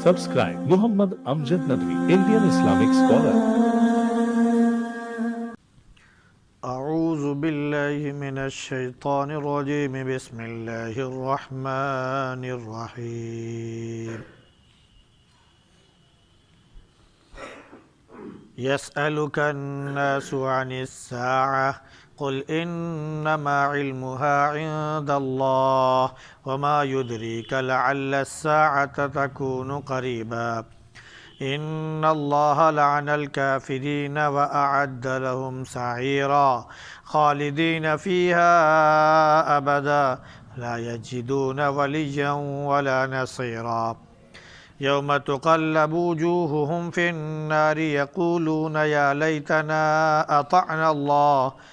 Subscribe Muhammad Amjad Nadwi, Indian Islamic scholar. أعوذ بالله من الشيطان الرجيم بسم الله الرحمن الرحيم يسألك الناس عن الساعة قل إنما علمها عند الله وما يدريك لعل الساعة تكون قريبا إن الله لعن الكافرين وأعد لهم سعيرا خالدين فيها أبدا لا يجدون وليا ولا نصيرا يوم تقلب وجوههم في النار يقولون يا ليتنا أطعنا الله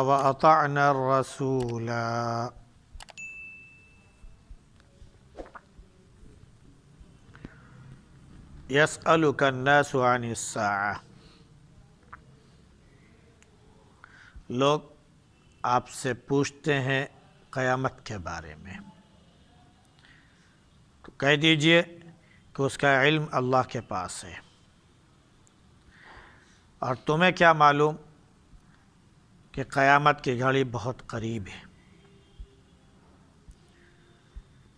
وأطعنا الرسولا. يسألك الناس عن الساعة، لوگ آپ سے پوچھتے ہیں قیامت کے بارے میں، تو کہہ دیجئے کہ اس کا علم اللہ کے پاس ہے، اور تمہیں کیا معلوم کہ قیامت کی گھڑی بہت قریب ہے۔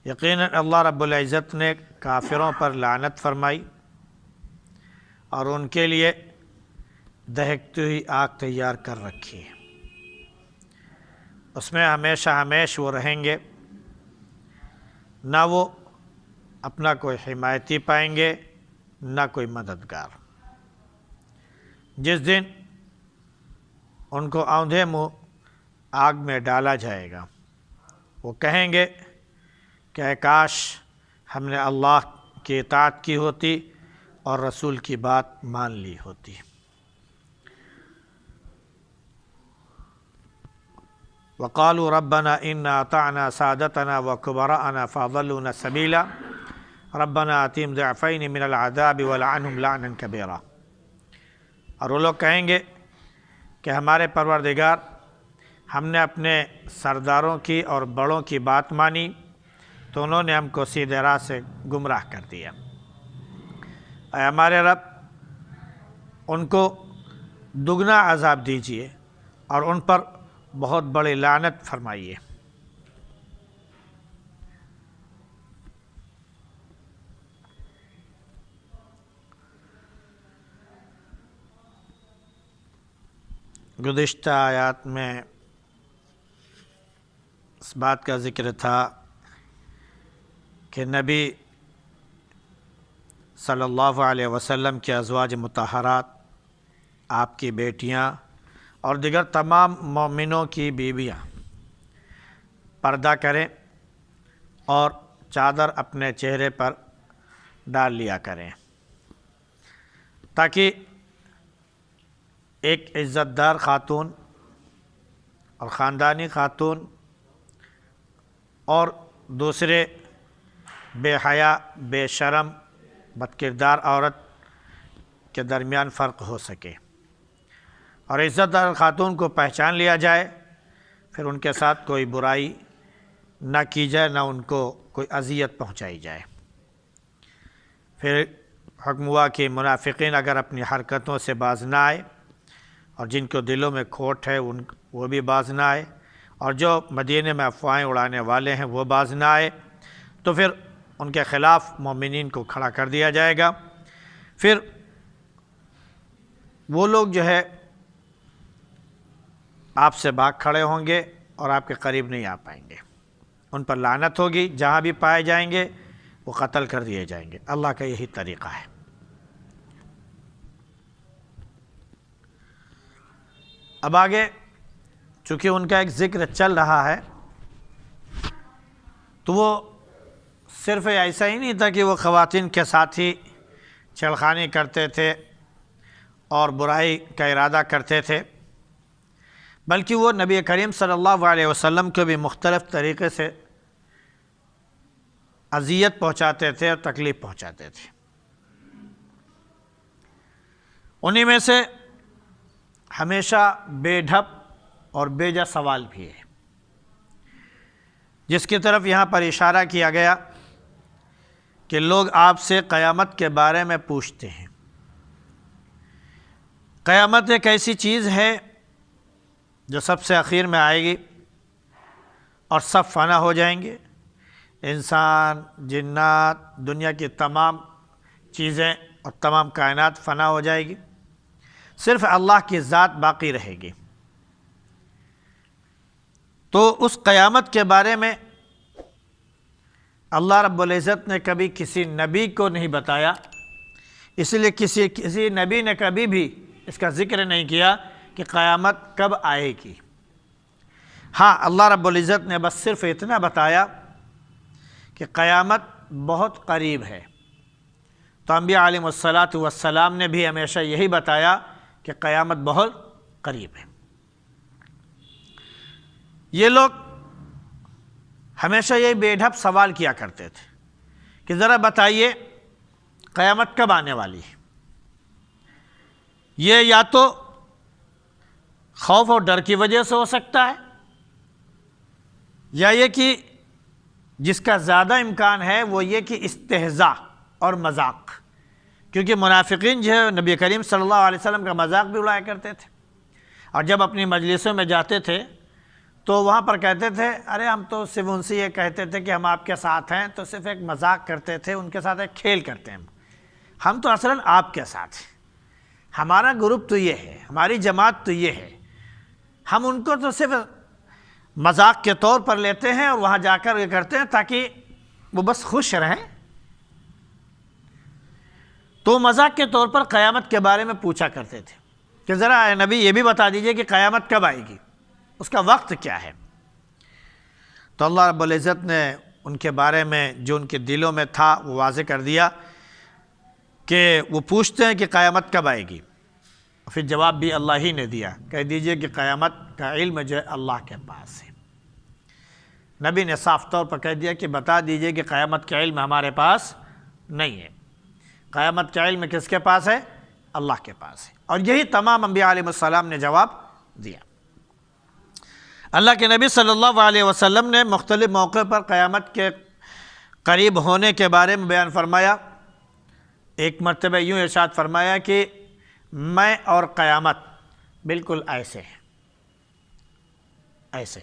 یقیناً اللہ رب العزت نے کافروں پر لعنت فرمائی اور ان کے لیے دہکتی ہوئی آگ تیار کر رکھی ہے، اس میں ہمیشہ وہ رہیں گے، نہ وہ اپنا کوئی حمایتی پائیں گے نہ کوئی مددگار۔ جس دن ان کو اوندھے منہ آگ میں ڈالا جائے گا، وہ کہیں گے کہ اے کاش ہم نے اللہ کی اطاعت کی ہوتی اور رسول کی بات مان لی ہوتی۔ وقالوا ربنا إنا أطعنا سادتنا وكبراءنا فأضلونا السبيلا ربنا آتهم ضعفين من العذاب ولعنهم لعنا كبيرا۔ اور وہ لوگ کہیں گے کہ ہمارے پروردگار، ہم نے اپنے سرداروں کی اور بڑوں کی بات مانی تو انہوں نے ہم کو سیدھے راہ سے گمراہ کر دیا۔ اے ہمارے رب، ان کو دگنا عذاب دیجیے اور ان پر بہت بڑی لعنت فرمائیے۔ گزشتہ آیات میں اس بات کا ذکر تھا کہ نبی صلی اللہ علیہ وسلم کے ازواج مطہرات، آپ کی بیٹیاں اور دیگر تمام مومنوں کی بیویاں پردہ کریں اور چادر اپنے چہرے پر ڈال لیا کریں، تاکہ ایک عزت دار خاتون اور خاندانی خاتون اور دوسرے بے حیا، بے شرم، بدکردار عورت کے درمیان فرق ہو سکے، اور عزت دار خاتون کو پہچان لیا جائے، پھر ان کے ساتھ کوئی برائی نہ کی جائے، نہ ان کو کوئی اذیت پہنچائی جائے۔ پھر حکم ہوا کہ منافقین اگر اپنی حرکتوں سے باز نہ آئے اور جن کو دلوں میں کھوٹ ہے وہ بھی باز نہ آئے، اور جو مدینے میں افواہیں اڑانے والے ہیں وہ باز نہ آئے، تو پھر ان کے خلاف مومنین کو کھڑا کر دیا جائے گا۔ پھر وہ لوگ جو ہے آپ سے بھاگ کھڑے ہوں گے اور آپ کے قریب نہیں آ پائیں گے، ان پر لعنت ہوگی، جہاں بھی پائے جائیں گے وہ قتل کر دیے جائیں گے۔ اللہ کا یہی طریقہ ہے۔ اب آگے چونکہ ان کا ایک ذکر چل رہا ہے، تو وہ صرف ایسا ہی نہیں تھا کہ وہ خواتین کے ساتھ ہی چھیڑخانی کرتے تھے اور برائی کا ارادہ کرتے تھے، بلکہ وہ نبی کریم صلی اللہ علیہ وسلم کو بھی مختلف طریقے سے اذیت پہنچاتے تھے اور تکلیف پہنچاتے تھے۔ انہی میں سے ہمیشہ بے ڈھپ اور بیجا سوال بھی ہے، جس کی طرف یہاں پر اشارہ کیا گیا کہ لوگ آپ سے قیامت کے بارے میں پوچھتے ہیں۔ قیامت ایک ایسی چیز ہے جو سب سے آخر میں آئے گی اور سب فنا ہو جائیں گے، انسان، جنات، دنیا کی تمام چیزیں اور تمام کائنات فنا ہو جائے گی، صرف اللہ کی ذات باقی رہے گی۔ تو اس قیامت کے بارے میں اللہ رب العزت نے کبھی کسی نبی کو نہیں بتایا، اس لیے کسی نبی نے کبھی بھی اس کا ذکر نہیں کیا کہ قیامت کب آئے گی۔ ہاں، اللہ رب العزت نے بس صرف اتنا بتایا کہ قیامت بہت قریب ہے۔ تو انبیاء علیہ السلام نے بھی ہمیشہ یہی بتایا کہ قیامت بہت قریب ہے۔ یہ لوگ ہمیشہ یہ بے ڈھپ سوال کیا کرتے تھے کہ ذرا بتائیے قیامت کب آنے والی ہے۔ یہ یا تو خوف اور ڈر کی وجہ سے ہو سکتا ہے، یا یہ کہ جس کا زیادہ امکان ہے وہ یہ کہ استہزاء اور مذاق، کیونکہ منافقین جو ہے نبی کریم صلی اللہ علیہ وسلم کا مذاق بھی اڑایا کرتے تھے، اور جب اپنی مجلسوں میں جاتے تھے تو وہاں پر کہتے تھے ارے ہم تو صرف ان سے یہ کہتے تھے کہ ہم آپ کے ساتھ ہیں، تو صرف ایک مذاق کرتے تھے، ان کے ساتھ ایک کھیل کرتے ہیں، ہم تو اصلاً آپ کے ساتھ ہیں، ہمارا گروپ تو یہ ہے، ہماری جماعت تو یہ ہے، ہم ان کو تو صرف مذاق کے طور پر لیتے ہیں اور وہاں جا کر یہ کرتے ہیں تاکہ وہ بس خوش رہیں۔ تو مذاق کے طور پر قیامت کے بارے میں پوچھا کرتے تھے کہ ذرا اے نبی یہ بھی بتا دیجئے کہ قیامت کب آئے گی، اس کا وقت کیا ہے۔ تو اللہ رب العزت نے ان کے بارے میں جو ان کے دلوں میں تھا وہ واضح کر دیا کہ وہ پوچھتے ہیں کہ قیامت کب آئے گی، پھر جواب بھی اللہ ہی نے دیا، کہہ دیجئے کہ قیامت کا علم جو ہے اللہ کے پاس ہے۔ نبی نے صاف طور پر کہہ دیا کہ بتا دیجئے کہ قیامت کا علم ہمارے پاس نہیں ہے، قیامت کا علم کس کے پاس ہے؟ اللہ کے پاس ہے۔ اور یہی تمام انبیاء علیہ السلام نے جواب دیا۔ اللہ کے نبی صلی اللہ علیہ وسلم نے مختلف موقع پر قیامت کے قریب ہونے کے بارے میں بیان فرمایا۔ ایک مرتبہ یوں ارشاد فرمایا کہ میں اور قیامت بالکل ایسے ہیں، ایسے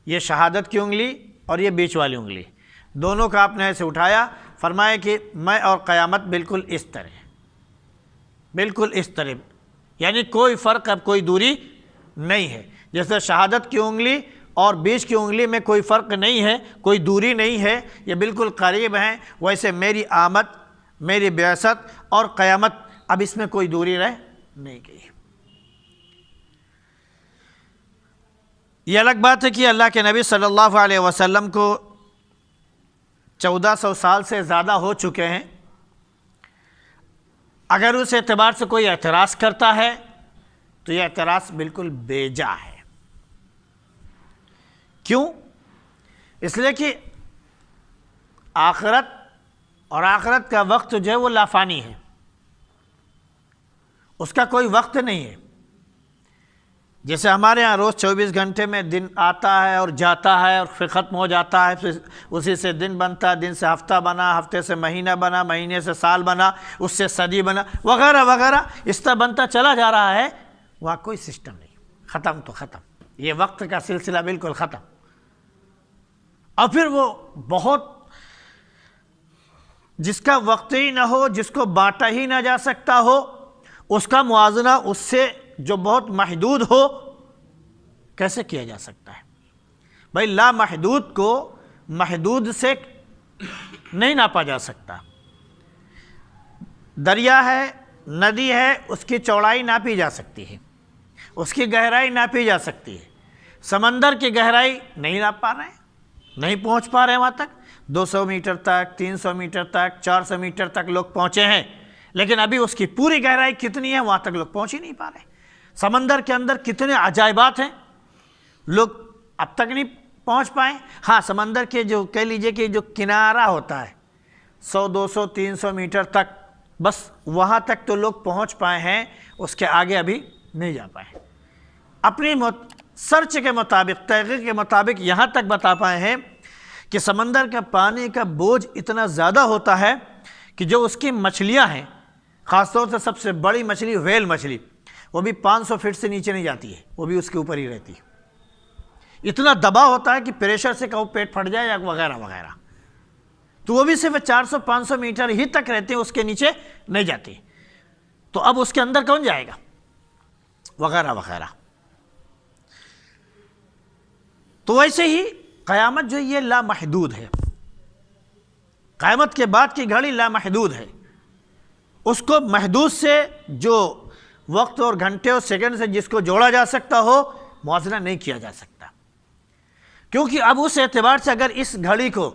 یہ شہادت کی انگلی اور یہ بیچ والی انگلی دونوں کا آپ نے ایسے اٹھایا، فرمایا کہ میں اور قیامت بالکل اس طرح، بالکل اس طرح، یعنی کوئی فرق، اب کوئی دوری نہیں ہے۔ جیسے شہادت کی انگلی اور بیچ کی انگلی میں کوئی فرق نہیں ہے، کوئی دوری نہیں ہے، یہ بالکل قریب ہیں، ویسے میری آمد، میری بعثت اور قیامت اب اس میں کوئی دوری رہ نہیں گئی۔ یہ الگ بات ہے کہ اللہ کے نبی صلی اللہ علیہ وسلم کو 1400 سال سے زیادہ ہو چکے ہیں، اگر اس اعتبار سے کوئی اعتراض کرتا ہے تو یہ اعتراض بالکل بے جا ہے۔ کیوں؟ اس لیے کہ آخرت اور آخرت کا وقت جو ہے وہ لافانی ہے، اس کا کوئی وقت نہیں ہے۔ جیسے ہمارے ہاں روز 24 گھنٹے میں دن آتا ہے اور جاتا ہے اور پھر ختم ہو جاتا ہے، پھر اسی سے دن بنتا ہے، دن سے ہفتہ بنا، ہفتے سے مہینہ بنا، مہینے سے سال بنا، اس سے صدی بنا، وغیرہ وغیرہ، اس طرح بنتا چلا جا رہا ہے۔ وہاں کوئی سسٹم نہیں، ختم تو ختم، یہ وقت کا سلسلہ بالکل ختم۔ اور پھر وہ بہت، جس کا وقت ہی نہ ہو، جس کو بانٹا ہی نہ جا سکتا ہو، اس کا موازنہ اس سے جو بہت محدود ہو کیسے کیا جا سکتا ہے؟ بھائی لامحدود کو محدود سے نہیں ناپا جا سکتا۔ دریا ہے، ندی ہے، اس کی چوڑائی ناپی جا سکتی ہے، اس کی گہرائی ناپی جا سکتی ہے۔ سمندر کی گہرائی نہیں ناپ پا رہے ہیں، نہیں پہنچ پا رہے ہیں وہاں تک، 200 میٹر تک، 300 میٹر تک، 400 میٹر تک لوگ پہنچے ہیں، لیکن ابھی اس کی پوری گہرائی کتنی ہے وہاں تک لوگ پہنچ ہی نہیں پا رہے۔ سمندر کے اندر کتنے عجائبات ہیں، لوگ اب تک نہیں پہنچ پائے۔ ہاں، سمندر کے جو کہہ لیجئے کہ جو کنارہ ہوتا ہے 100، 200، 300 میٹر تک، بس وہاں تک تو لوگ پہنچ پائے ہیں، اس کے آگے ابھی نہیں جا پائے۔ اپنی سرچ کے مطابق، تحقیق کے مطابق یہاں تک بتا پائے ہیں کہ سمندر کا پانی کا بوجھ اتنا زیادہ ہوتا ہے کہ جو اس کی مچھلیاں ہیں، خاص طور سے سب سے بڑی مچھلی ویل مچھلی، وہ بھی 500 فٹ سے نیچے نہیں جاتی ہے، وہ بھی اس کے اوپر ہی رہتی ہے۔ اتنا دباؤ ہوتا ہے کہ پریشر سے کہو پیٹ پھٹ جائے یا وغیرہ وغیرہ، تو وہ بھی صرف 400-500 میٹر ہی تک رہتے ہیں، اس کے نیچے نہیں جاتی۔ تو اب اس کے اندر کون جائے گا وغیرہ وغیرہ۔ تو ویسے ہی قیامت جو یہ لامحدود ہے، قیامت کے بعد کی گھڑی لامحدود ہے، اس کو محدود سے جو وقت اور گھنٹے اور سیکنڈ سے جس کو جوڑا جا سکتا ہو، موازنہ نہیں کیا جا سکتا، کیونکہ اب اس اعتبار سے اگر اس گھڑی کو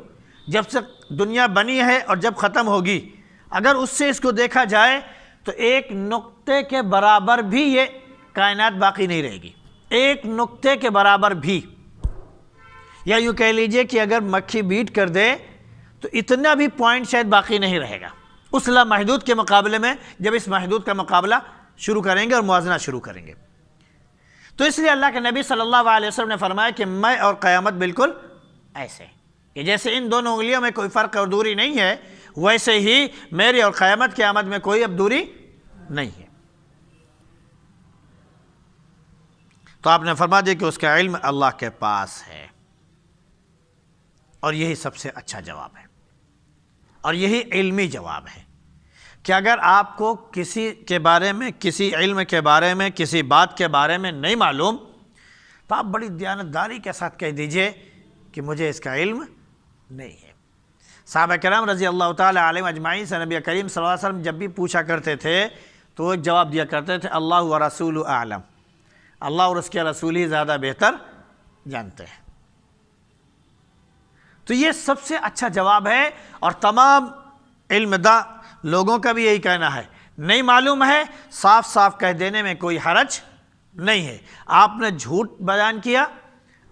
جب سے دنیا بنی ہے اور جب ختم ہوگی، اگر اس سے اس کو دیکھا جائے تو ایک نقطے کے برابر بھی یہ کائنات باقی نہیں رہے گی، ایک نقطے کے برابر بھی، یا یوں کہہ لیجئے کہ اگر مکھی بیٹ کر دے تو اتنا بھی پوائنٹ شاید باقی نہیں رہے گا اس لامحدود کے مقابلے میں، جب اس محدود کا مقابلہ شروع کریں گے اور موازنہ شروع کریں گے۔ تو اس لیے اللہ کے نبی صلی اللہ علیہ وسلم نے فرمایا کہ میں اور قیامت بالکل ایسے کہ جیسے ان دونوں انگلیوں میں کوئی فرق اور دوری نہیں ہے، ویسے ہی میری اور قیامت میں کوئی اب دوری نہیں ہے۔ تو آپ نے فرما دیا کہ اس کا علم اللہ کے پاس ہے، اور یہی سب سے اچھا جواب ہے، اور یہی علمی جواب ہے کہ اگر آپ کو کسی کے بارے میں، کسی علم کے بارے میں، کسی بات کے بارے میں نہیں معلوم، تو آپ بڑی دیانتداری کے ساتھ کہہ دیجئے کہ مجھے اس کا علم نہیں ہے۔ صحابہ کرام رضی اللہ تعالی علیہم اجمعین سے نبی کریم صلی اللہ علیہ وسلم جب بھی پوچھا کرتے تھے تو وہ جواب دیا کرتے تھے اللہ و رسول اعلم، اللہ اور اس کے رسول ہی زیادہ بہتر جانتے ہیں۔ تو یہ سب سے اچھا جواب ہے، اور تمام علم دا لوگوں کا بھی یہی کہنا ہے، نہیں معلوم ہے صاف صاف کہہ دینے میں کوئی حرج نہیں ہے۔ آپ نے جھوٹ بیان کیا،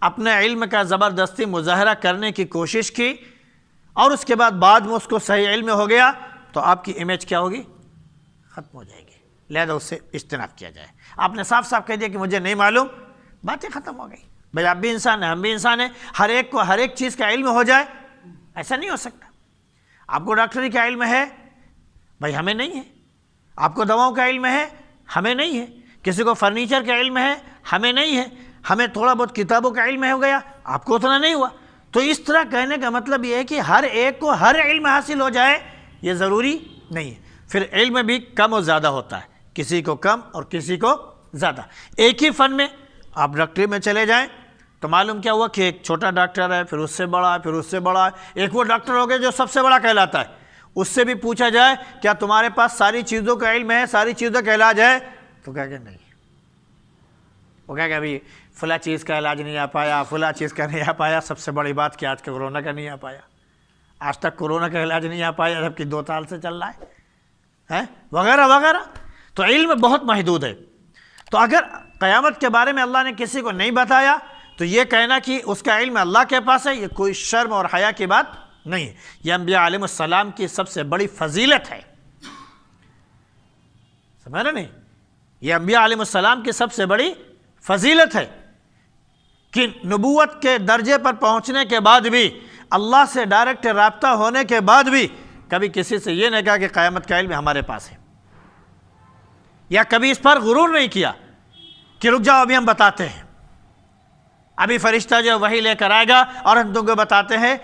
اپنے علم کا زبردستی مظاہرہ کرنے کی کوشش کی، اور اس کے بعد میں اس کو صحیح علم ہو گیا، تو آپ کی امیج کیا ہوگی؟ ختم ہو جائے گی، لہذا اس سے اجتناب کیا جائے۔ آپ نے صاف صاف کہہ دیا کہ مجھے نہیں معلوم، باتیں ختم ہو گئی۔ بھائی آپ بھی انسان ہیں، ہم بھی انسان ہیں، ہر ایک کو ہر ایک چیز کا علم ہو جائے، ایسا نہیں ہو سکتا۔ آپ کو ڈاکٹری کا علم ہے، بھائی ہمیں نہیں ہے۔ آپ کو دواؤں کا علم ہے، ہمیں نہیں ہے۔ کسی کو فرنیچر کا علم ہے، ہمیں نہیں ہے۔ ہمیں تھوڑا بہت کتابوں کا علم ہو گیا، آپ کو اتنا نہیں ہوا۔ تو اس طرح کہنے کا مطلب یہ ہے کہ ہر ایک کو ہر علم حاصل ہو جائے، یہ ضروری نہیں ہے۔ پھر علم بھی کم و زیادہ ہوتا ہے، کسی کو کم اور کسی کو زیادہ۔ ایک ہی فن میں آپ ڈاکٹری میں چلے جائیں تو معلوم کیا ہوا کہ ایک چھوٹا ڈاکٹر ہے، پھر اس سے بڑا ہے، پھر اس سے بڑا ہے، ایک وہ ڈاکٹر ہو گیا جو سب سے بڑا کہلاتا ہے۔ اس سے بھی پوچھا جائے کیا تمہارے پاس ساری چیزوں کا علم ہے، ساری چیزوں کا علاج ہے، تو کہا کہ نہیں۔ وہ کہا کہ ابھی فلاں چیز کا علاج نہیں آ پایا، فلاں چیز کا نہیں آ پایا۔ سب سے بڑی بات کہ آج کا کورونا کا نہیں آ پایا، آج تک کورونا کا علاج نہیں آ پایا، جبکہ 2 سال سے چل رہا ہے، وغیرہ وغیرہ۔ تو علم بہت محدود ہے۔ تو اگر قیامت کے بارے میں اللہ نے کسی کو نہیں بتایا تو یہ کہنا کہ اس کا علم اللہ کے پاس ہے، یہ کوئی شرم اور حیا کی بات نہیں ہے۔ یہ انبیاء علیہ السلام کی سب سے بڑی فضیلت ہے، سمجھ رہے نہیں؟ یہ انبیاء علیہ السلام کی سب سے بڑی فضیلت ہے کہ نبوت کے درجے پر پہنچنے کے بعد بھی، اللہ سے ڈائریکٹ رابطہ ہونے کے بعد بھی کبھی کسی سے یہ نہیں کہا کہ قیامت کا علم ہمارے پاس ہے، یا کبھی اس پر غرور نہیں کیا کہ رک جاؤ ابھی ہم بتاتے ہیں، ابھی فرشتہ جو وحی لے کر آئے گا اور ہم تم کو بتاتے ہیں۔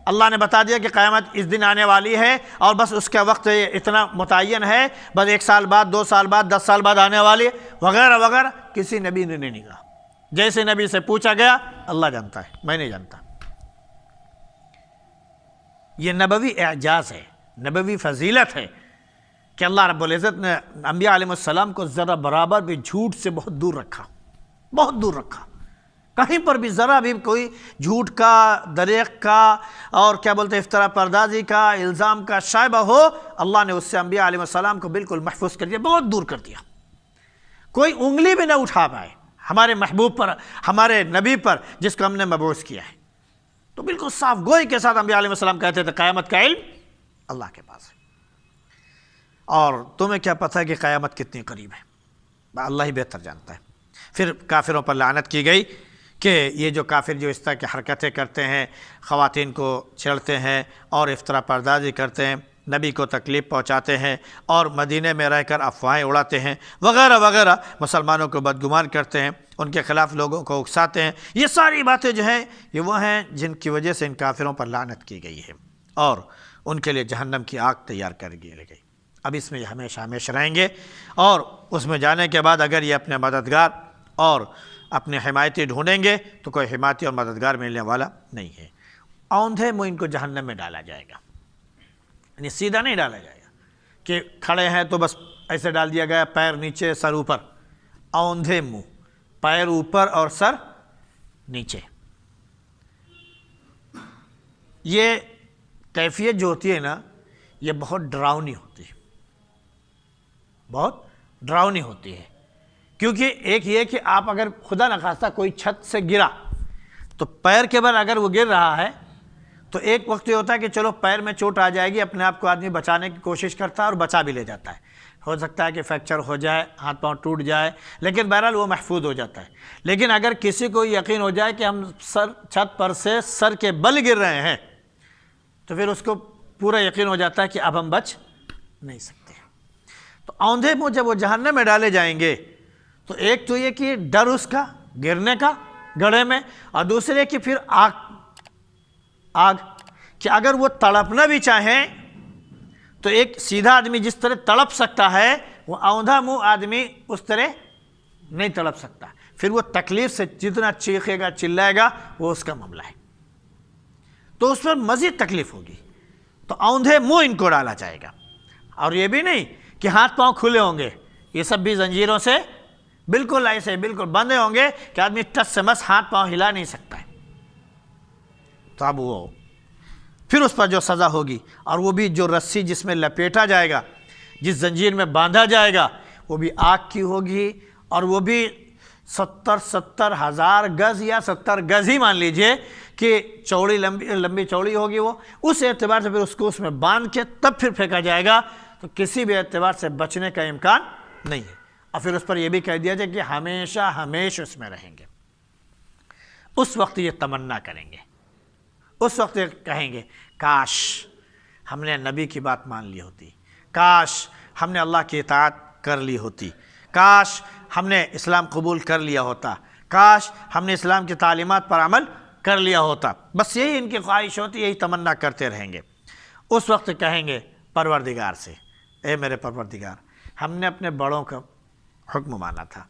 اللہ نے بتا دیا کہ قیامت اس دن آنے والی ہے اور بس اس کا وقت اتنا متعین ہے، بس 1 سال بعد، 2 سال بعد، 10 سال بعد آنے والی ہے، وغیرہ وغیرہ۔ کسی نبی نے نہیں کہا۔ جیسے نبی سے پوچھا گیا اللہ جانتا ہے، میں نہیں جانتا۔ یہ نبوی اعجاز ہے، نبوی فضیلت ہے کہ اللہ رب العزت نے انبیاء علیہ السلام کو ذرا برابر بھی جھوٹ سے بہت دور رکھا، بہت دور رکھا۔ کہیں پر بھی ذرا بھی کوئی جھوٹ کا، دریغ کا، اور کیا بولتے افترا پردازی کا، الزام کا شائبہ ہو، اللہ نے اس سے انبیاء علیہ السلام کو بالکل محفوظ کر دیا، بہت دور کر دیا۔ کوئی انگلی بھی نہ اٹھا پائے ہمارے محبوب پر، ہمارے نبی پر جس کو ہم نے مبعوث کیا ہے۔ تو بالکل صاف گوئی کے ساتھ انبیاء علیہ السلام کہتے تھے قیامت کا علم اللہ کے پاس ہے۔ اور تمہیں کیا پتہ ہے کہ قیامت کتنی قریب ہے؟ اللہ ہی بہتر جانتا ہے۔ پھر کافروں پر لعنت کی گئی کہ یہ جو کافر جو اس طرح کی حرکتیں کرتے ہیں، خواتین کو چھیڑتے ہیں اور افطرا پردازی کرتے ہیں، نبی کو تکلیف پہنچاتے ہیں اور مدینے میں رہ کر افواہیں اڑاتے ہیں وغیرہ وغیرہ، مسلمانوں کو بدگمان کرتے ہیں، ان کے خلاف لوگوں کو اکساتے ہیں، یہ ساری باتیں جو ہیں یہ وہ ہیں جن کی وجہ سے ان کافروں پر لعنت کی گئی ہے اور ان کے لیے جہنم کی آگ تیار کر دی گئی۔ اب اس میں یہ ہمیشہ ہمیشہ رہیں گے، اور اس میں جانے کے بعد اگر یہ اپنے مددگار اور اپنے حمایتی ڈھونڈیں گے تو کوئی حمایتی اور مددگار ملنے والا نہیں ہے۔ اوندھے منہ ان کو جہنم میں ڈالا جائے گا، یعنی سیدھا نہیں ڈالا جائے گا کہ کھڑے ہیں تو بس ایسے ڈال دیا گیا، پیر نیچے سر اوپر، اوندھے منہ، پیر اوپر اور سر نیچے۔ یہ کیفیت جو ہوتی ہے نا، یہ بہت ڈراؤنی ہوتی ہے، بہت ڈراؤنی ہوتی ہے، کیونکہ ایک یہ کہ آپ اگر خدا نخواستہ کوئی چھت سے گرا تو پیر کے بل اگر وہ گر رہا ہے تو ایک وقت یہ ہوتا ہے کہ چلو پیر میں چوٹ آ جائے گی، اپنے آپ کو آدمی بچانے کی کوشش کرتا ہے اور بچا بھی لے جاتا ہے، ہو سکتا ہے کہ فریکچر ہو جائے، ہاتھ پاؤں ٹوٹ جائے، لیکن بہرحال وہ محفوظ ہو جاتا ہے۔ لیکن اگر کسی کو یقین ہو جائے کہ ہم چھت پر سے سر کے بل گر رہے ہیں تو پھر اس کو پورا یقین ہو جاتا ہے کہ اب ہم بچ نہیں سکتے۔ تو اوندھے منہ جب وہ جہنم میں ڈالے جائیں گے تو ایک تو یہ کہ ڈر اس کا گرنے کا گڑھے میں، اور دوسرے کہ پھر آگ کہ اگر وہ تڑپنا بھی چاہیں تو ایک سیدھا آدمی جس طرح تڑپ سکتا ہے وہ اوندھا منہ آدمی اس طرح نہیں تڑپ سکتا، پھر وہ تکلیف سے جتنا چیخے گا چلائے گا وہ اس کا معاملہ ہے، تو اس پر مزید تکلیف ہوگی۔ تو اوندھے منہ ان کو ڈالا جائے گا، اور یہ بھی نہیں کہ ہاتھ پاؤں کھلے ہوں گے، یہ سب بھی زنجیروں سے بالکل ایسے بالکل بندھے ہوں گے کہ آدمی ٹس سے مس ہاتھ پاؤں ہلا نہیں سکتا ہے۔ تو اب وہ پھر اس پر جو سزا ہوگی، اور وہ بھی جو رسی جس میں لپیٹا جائے گا، جس زنجیر میں باندھا جائے گا، وہ بھی آگ کی ہوگی، اور وہ بھی 70 ہزار گز یا 70 گز ہی مان لیجئے کہ چوڑی لمبی چوڑی ہوگی، وہ اس اعتبار سے پھر اس کو اس میں باندھ کے تب پھر پھینکا جائے گا، تو کسی بھی اعتبار سے بچنے کا امکان نہیں ہے۔ اور پھر اس پر یہ بھی کہہ دیا جائے کہ ہمیشہ ہمیشہ اس میں رہیں گے۔ اس وقت یہ تمنا کریں گے، اس وقت یہ کہیں گے کاش ہم نے نبی کی بات مان لی ہوتی، کاش ہم نے اللہ کی اطاعت کر لی ہوتی، کاش ہم نے اسلام قبول کر لیا ہوتا، کاش ہم نے اسلام کی تعلیمات پر عمل کر لیا ہوتا۔ بس یہی ان کی خواہش ہوتی، یہی تمنا کرتے رہیں گے۔ اس وقت کہیں گے پروردگار سے، اے میرے پروردگار، ہم نے اپنے بڑوں کا حکم مانا تھا،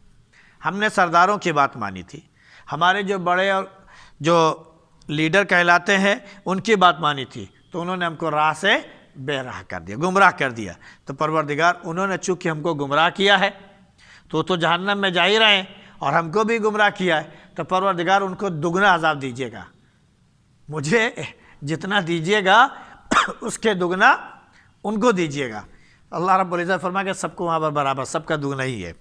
ہم نے سرداروں کی بات مانی تھی، ہمارے جو بڑے اور جو لیڈر کہلاتے ہیں ان کی بات مانی تھی، تو انہوں نے ہم کو راہ سے بے راہ کر دیا، گمراہ کر دیا۔ تو پروردگار انہوں نے چونکہ ہم کو گمراہ کیا ہے تو جہنم میں جا ہی رہے ہیں، اور ہم کو بھی گمراہ کیا ہے، تو پروردگار ان کو دگنا عذاب دیجیے گا، مجھے جتنا دیجیے گا اس کے دگنا ان کو دیجیے گا۔ اللہ رب العزت فرمائے کہ سب کو وہاں پر برابر، سب کا دگنا ہی ہے۔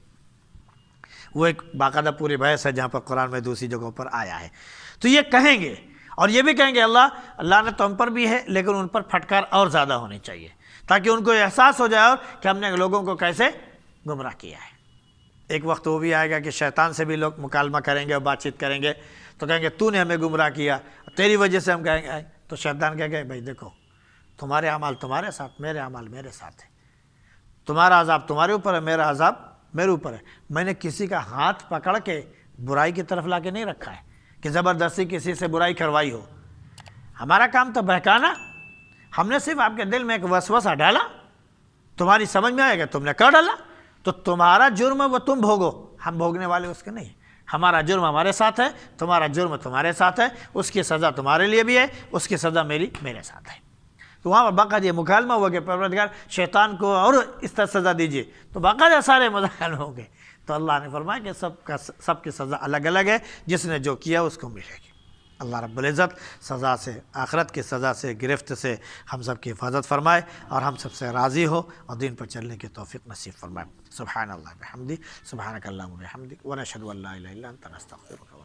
وہ ایک باقاعدہ پوری بحث ہے جہاں پر قرآن میں دوسری جگہوں پر آیا ہے۔ تو یہ کہیں گے، اور یہ بھی کہیں گے اللہ نے تو ہم پر بھی ہے، لیکن ان پر پھٹکار اور زیادہ ہونی چاہیے تاکہ ان کو احساس ہو جائے اور کہ ہم نے لوگوں کو کیسے گمراہ کیا ہے۔ ایک وقت وہ بھی آئے گا کہ شیطان سے بھی لوگ مکالمہ کریں گے اور بات چیت کریں گے، تو کہیں گے تو نے ہمیں گمراہ کیا، تیری وجہ سے ہم کہیں گے، تو شیطان کہیں گے بھائی دیکھو تمہارے اعمال تمہارے ساتھ، میرے اعمال میرے ساتھ ہیں، تمہارا عذاب تمہارے اوپر ہے، میرا عذاب میرے اوپر ہے، میں نے کسی کا ہاتھ پکڑ کے برائی کی طرف لا کے نہیں رکھا ہے کہ زبردستی کسی سے برائی کروائی ہو، ہمارا کام تو بہکانا، ہم نے صرف آپ کے دل میں ایک وسوسہ ڈالا، تمہاری سمجھ میں آئے گا تم نے کر ڈالا، تو تمہارا جرم وہ تم بھوگو، ہم بھوگنے والے اس کے نہیں ہیں، ہمارا جرم ہمارے ساتھ ہے، تمہارا جرم تمہارے ساتھ ہے، اس کی سزا تمہارے لیے بھی ہے، اس کی سزا میرے ساتھ ہے۔ تو وہاں پر باقاعدہ یہ مکالمہ ہوا کہ پروردگار شیطان کو اور اس طرح سزا دیجیے، تو باقاعدہ سارے مکالمے ہوں گے، تو اللہ نے فرمایا کہ سب کی سزا الگ الگ ہے، جس نے جو کیا اس کو ملے گی۔ اللہ رب العزت سزا سے، آخرت کی سزا سے، گرفت سے ہم سب کی حفاظت فرمائے اور ہم سب سے راضی ہو اور دین پر چلنے کی توفیق نصیب فرمائے۔ سبحان اللہ بحمدہ، سبحانک اللہم وبحمدک، ونشہد ان لا الہ الا انت نستغفرک۔